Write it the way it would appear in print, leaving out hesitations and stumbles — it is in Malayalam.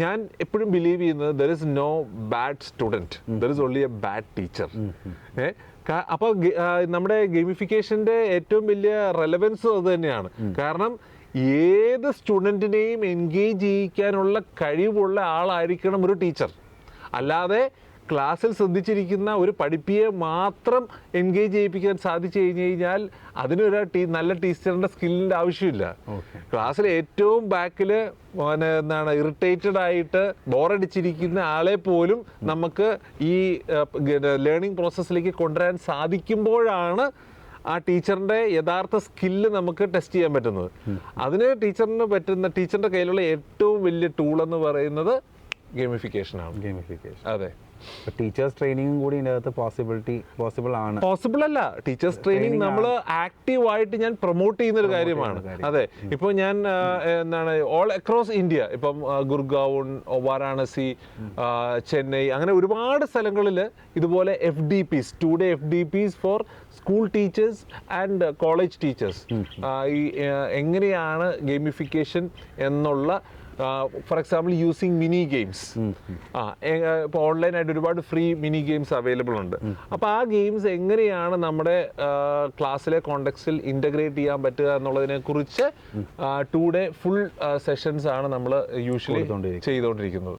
ഞാൻ എപ്പോഴും ബിലീവ് ചെയ്യുന്നത് there is no bad student, there is only a bad teacher. അപ്പോൾ നമ്മുടെ ഗെയിമിഫിക്കേഷൻ്റെ ഏറ്റവും വലിയ റെലവൻസ് അത് തന്നെയാണ്. കാരണം ഏത് സ്റ്റുഡൻറ്റിനെയും എൻഗേജ് ചെയ്യിക്കാനുള്ള കഴിവുള്ള ആളായിരിക്കണം ഒരു ടീച്ചർ. അല്ലാതെ ക്ലാസ്സിൽ ശ്രദ്ധിച്ചിരിക്കുന്ന ഒരു പഠിപ്പിയെ മാത്രം എൻഗേജ് ചെയ്യിപ്പിക്കാൻ സാധിച്ചു കഴിഞ്ഞു കഴിഞ്ഞാൽ അതിനൊരു നല്ല ടീച്ചറിൻ്റെ സ്കില്ലിൻ്റെ ആവശ്യമില്ല. ക്ലാസ്സിൽ ഏറ്റവും ബാക്കിൽ എന്താണ് ഇറിറ്റേറ്റഡ് ആയിട്ട് ബോറടിച്ചിരിക്കുന്ന ആളെ പോലും നമുക്ക് ഈ ലേണിംഗ് പ്രോസസ്സിലേക്ക് കൊണ്ടുവരാൻ സാധിക്കുമ്പോഴാണ് ആ ടീച്ചറിൻ്റെ യഥാർത്ഥ സ്കില്ല് നമുക്ക് ടെസ്റ്റ് ചെയ്യാൻ പറ്റുന്നത്. അതിന് ടീച്ചറിൻ്റെ കയ്യിലുള്ള ഏറ്റവും വലിയ ടൂൾ എന്ന് പറയുന്നത് ഗെയിമിഫിക്കേഷൻ. അതെ. ടീച്ചേഴ്സ് ട്രെയിനിങ്ങും കൂടി ഇതിനകത്ത് പോസിബിൾ ആണ്. പോസിബിൾ അല്ല, ടീച്ചേഴ്സ് ട്രെയിനിങ് നമ്മൾ ആക്റ്റീവായിട്ട് ഞാൻ പ്രൊമോട്ട് ചെയ്യുന്ന ഒരു കാര്യമാണ്. അതെ, ഇപ്പോൾ ഞാൻ എന്താണ് ഓൾ അക്രോസ് ഇന്ത്യ, ഇപ്പം ഗുർഗാവൺ, വാരാണസി, ചെന്നൈ, അങ്ങനെ ഒരുപാട് സ്ഥലങ്ങളിൽ ഇതുപോലെ FDPs 2-day FDPs for school teachers and college teachers ഈ എങ്ങനെയാണ് ഗെയിമിഫിക്കേഷൻ എന്നുള്ള for example using mini games. ഇപ്പോൾ ഓൺലൈനായിട്ട് ഒരുപാട് ഫ്രീ മിനി ഗെയിംസ് അവൈലബിൾ ഉണ്ട്. അപ്പോൾ ആ ഗെയിംസ് എങ്ങനെയാണ് നമ്മുടെ ക്ലാസ്സിലെ കോണ്ടെക്സ്റ്റിൽ ഇൻ്റഗ്രേറ്റ് ചെയ്യാൻ പറ്റുക എന്നുള്ളതിനെ കുറിച്ച് 2-day ഫുൾ സെഷൻസ് ആണ് നമ്മൾ യൂഷ്വലി ചെയ്തുകൊണ്ടിരിക്കുന്നത്.